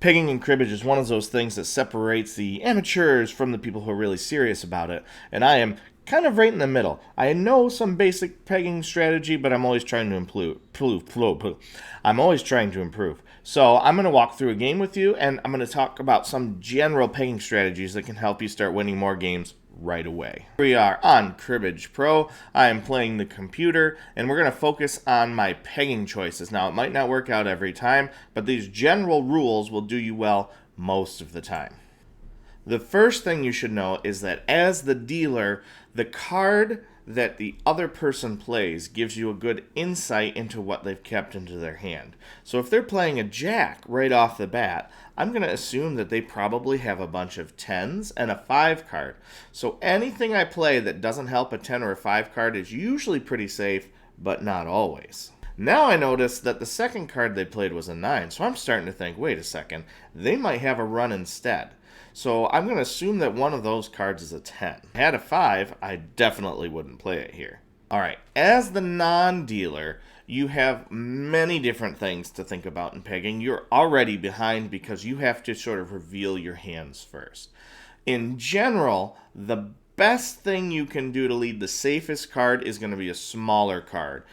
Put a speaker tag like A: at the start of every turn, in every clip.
A: Pegging and cribbage is one of those things that separates the amateurs from the people who are really serious about it, and I am kind of right in the middle. I know some basic pegging strategy, but I'm always trying to improve. I'm always trying to improve. So I'm going to walk through a game with you, and I'm going to talk about some general pegging strategies that can help you start winning more games right away. We are on Cribbage Pro. I am playing the computer, and we're going to focus on my pegging choices. Now, it might not work out every time, but these general rules will do you well most of the time. The first thing you should know is that as the dealer, the card that the other person plays gives you a good insight into what they've kept into their hand. So if they're playing a jack right off the bat, I'm going to assume that they probably have a bunch of 10s and a 5 card. So anything I play that doesn't help a 10 or a 5 card is usually pretty safe, but not always. Now I notice that the second card they played was a 9, so I'm starting to think, wait a second, they might have a run instead. So I'm going to assume that one of those cards is a 10. Had a 5, I definitely wouldn't play it here. Alright, as the non-dealer, you have many different things to think about in pegging. You're already behind because you have to sort of reveal your hands first. In general, the best thing you can do to lead the safest card is going to be a smaller card.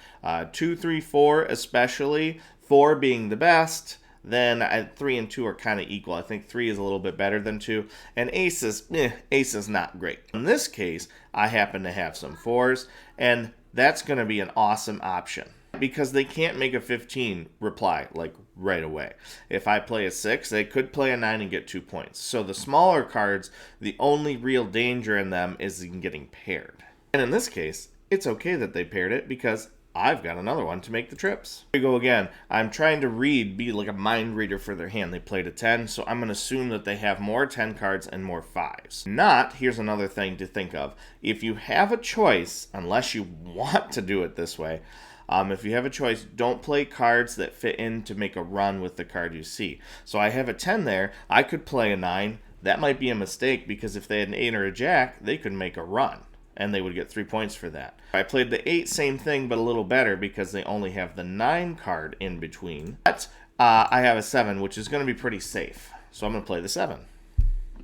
A: 2, 3, 4 especially, 4 being the best. Then 3 and 2 are kind of equal. I think 3 is a little bit better than 2. And ace is not great. In this case, I happen to have some 4s, and that's going to be an awesome option because they can't make a 15 reply like right away. If I play a 6, they could play a 9 and get 2 points. So the smaller cards, the only real danger in them is in getting paired. And in this case, it's okay that they paired it because I've got another one to make the trips. Here we go again. I'm trying to be like a mind reader for their hand. They played a 10, so I'm going to assume that they have more 10 cards and more 5s. Not, here's another thing to think of. If you have a choice, unless you want to do it this way, if you have a choice, don't play cards that fit in to make a run with the card you see. So I have a 10 there. I could play a 9. That might be a mistake because if they had an 8 or a jack, they could make a run, and they would get 3 points for that. I played the 8, same thing, but a little better because they only have the 9 card in between. But I have a 7, which is going to be pretty safe. So I'm going to play the 7.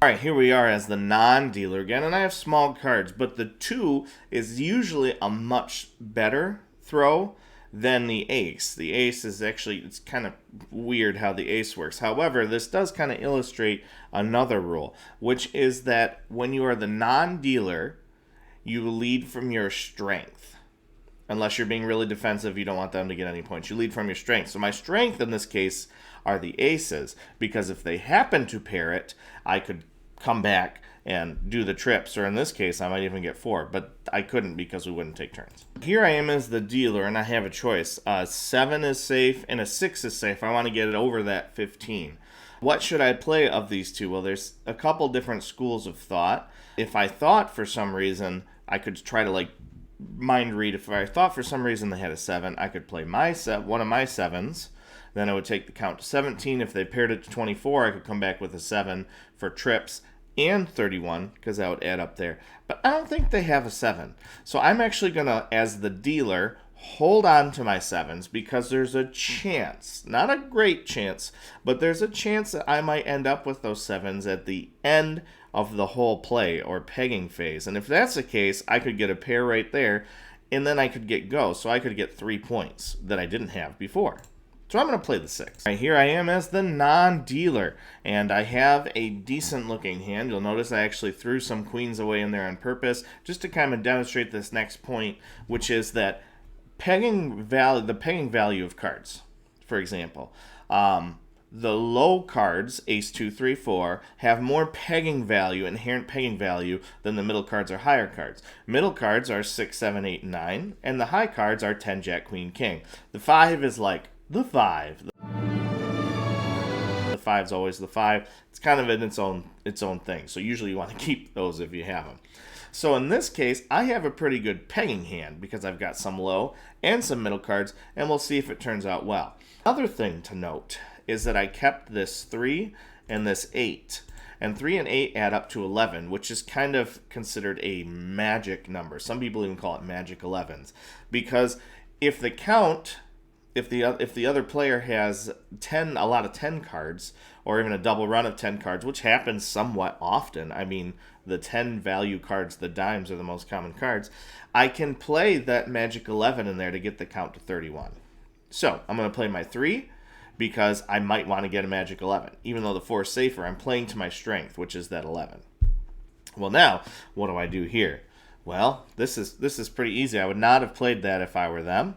A: Alright, here we are as the non-dealer again, and I have small cards, but the 2 is usually a much better throw than the ace. The ace is actually, it's kind of weird how the ace works. However, this does kind of illustrate another rule, which is that when you are the non-dealer, you lead from your strength. Unless you're being really defensive, you don't want them to get any points. You lead from your strength. So my strength in this case are the aces, because if they happen to pair it, I could come back and do the trips, or in this case, I might even get 4, but I couldn't because we wouldn't take turns. Here I am as the dealer, and I have a choice. 7 is safe, and a 6 is safe. I want to get it over that 15. What should I play of these two? Well, there's a couple different schools of thought. If I thought for some reason I could try to mind read. If I thought for some reason they had a 7, I could play one of my 7s. Then I would take the count to 17. If they paired it to 24, I could come back with a 7 for trips and 31 because that would add up there. But I don't think they have a 7. So I'm actually going to, as the dealer, hold on to my 7s because there's a chance, not a great chance, but there's a chance that I might end up with those 7s at the end of the whole play or pegging phase. And if that's the case, I could get a pair right there, and then I could get go. So I could get 3 points that I didn't have before. So I'm going to play the 6. Right, here I am as the non-dealer, and I have a decent looking hand. You'll notice I actually threw some queens away in there on purpose just to kind of demonstrate this next point, which is that the pegging value of cards. For example, the low cards, ace, 2, 3, 4, have more pegging value, inherent pegging value, than the middle cards or higher cards. Middle cards are 6, 7, 8, 9, and the high cards are 10, jack, queen, king. The 5 is like the 5. The 5 is always the 5. It's kind of in its own thing. So usually you want to keep those if you have them. So in this case, I have a pretty good pegging hand because I've got some low and some middle cards, and we'll see if it turns out well. Another thing to note is that I kept this 3 and this 8. And 3 and 8 add up to 11, which is kind of considered a magic number. Some people even call it magic 11s. Because if the other player has a lot of 10 cards, or even a double run of 10 cards, which happens somewhat often. I mean, the 10 value cards, the dimes, are the most common cards. I can play that magic 11 in there to get the count to 31. So I'm going to play my 3 because I might want to get a magic 11. Even though the 4 is safer, I'm playing to my strength, which is that 11. Well, now, what do I do here? Well, this is pretty easy. I would not have played that if I were them,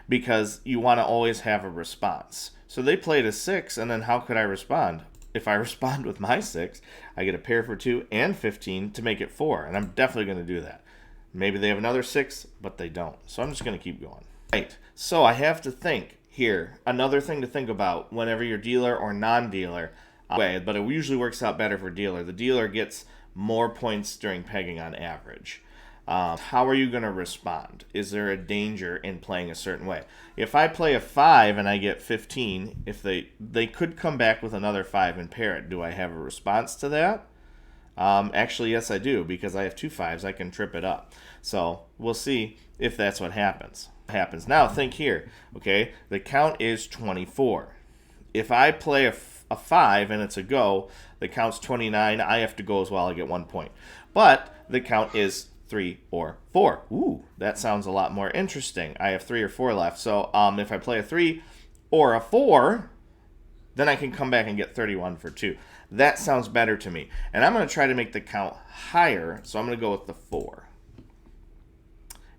A: because you want to always have a response. So they played a 6, and then how could I respond? If I respond with my 6, I get a pair for 2 and 15 to make it 4, and I'm definitely going to do that. Maybe they have another 6, but they don't. So I'm just going to keep going. Right, so I have to think here. Another thing to think about whenever you're dealer or non-dealer, but it usually works out better for dealer. The dealer gets more points during pegging on average. How are you going to respond? Is there a danger in playing a certain way? If I play a 5 and I get 15, if they could come back with another 5 and pair it. Do I have a response to that? Actually, yes, I do, because I have 2 5s. I can trip it up. So we'll see if that's what happens. Now, think here. Okay, the count is 24. If I play a 5 and it's a go, the count's 29. I have to go as well. I get 1 point. But the count is 3 or 4. Ooh, that sounds a lot more interesting. I have 3 or 4 left. So if I play a 3 or a 4, then I can come back and get 31 for 2. That sounds better to me. And I'm going to try to make the count higher, so I'm going to go with the 4.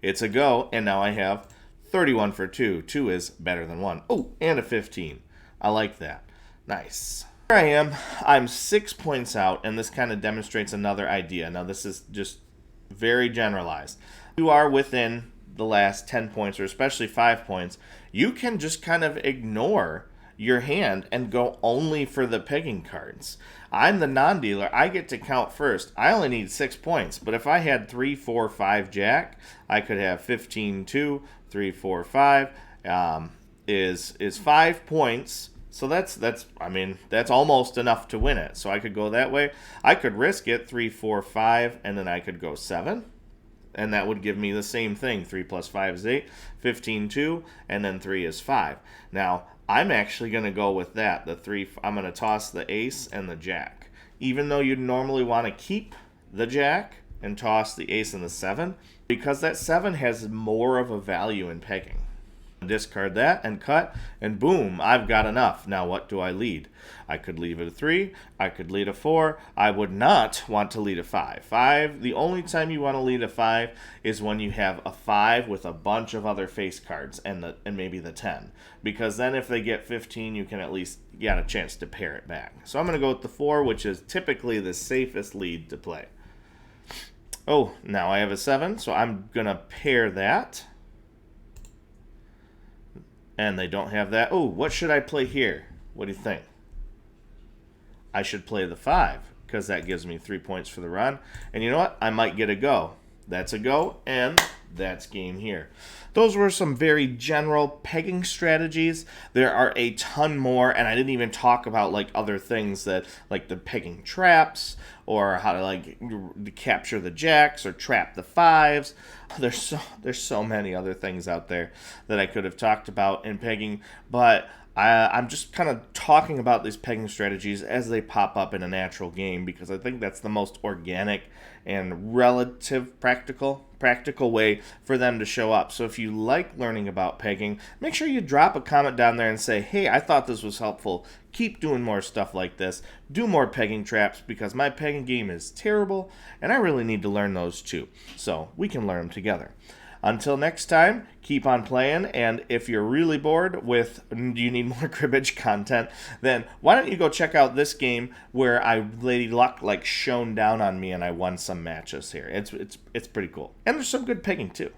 A: It's a go, and now I have 31 for 2. 2 is better than 1. Oh, and a 15. I like that. Nice. Here I am. I'm 6 points out, and this kind of demonstrates another idea. Now, this is just very generalized. You are within the last 10 points, or especially 5 points. You can just kind of ignore your hand and go only for the pegging cards. I'm the non-dealer. I get to count first. I only need 6 points, but if I had 3, 4, 5 jack, I could have 15, 2, 3, 4, 5 is 5 points. So that's almost enough to win it. So I could go that way. I could risk it 3, 4, 5, and then I could go 7. And that would give me the same thing. 3 plus 5 is 8, 15, 2, and then 3 is 5. Now, I'm actually going to go with that. The 3, I'm going to toss the ace and the jack. Even though you'd normally want to keep the jack and toss the ace and the 7, because that 7 has more of a value in pegging. Discard that and cut, and boom, I've got enough. Now what do I lead? I could leave it a 3, I could lead a 4. I would not want to lead a 5. 5, the only time you want to lead a 5 is when you have a 5 with a bunch of other face cards and maybe the 10. Because then if they get 15, you can at least get a chance to pair it back. So I'm going to go with the 4, which is typically the safest lead to play. Oh, now I have a 7, so I'm going to pair that. And they don't have that. Oh, what should I play here? What do you think? I should play the 5 because that gives me 3 points for the run. And you know what? I might get a go. That's a go, and that's game here. Those were some very general pegging strategies. There are a ton more, and I didn't even talk about like other things that like the pegging traps or how to like capture the jacks or trap the 5s. There's so many other things out there that I could have talked about in pegging, but I'm just kind of talking about these pegging strategies as they pop up in a natural game because I think that's the most organic and relative practical way for them to show up. So if you like learning about pegging, make sure you drop a comment down there and say, hey, I thought this was helpful. Keep doing more stuff like this. Do more pegging traps because my pegging game is terrible and I really need to learn those too. So we can learn them together. Until next time, keep on playing, and if you're really bored with you need more cribbage content, then why don't you go check out this game where Lady Luck like shone down on me and I won some matches here. It's pretty cool. And there's some good pegging too.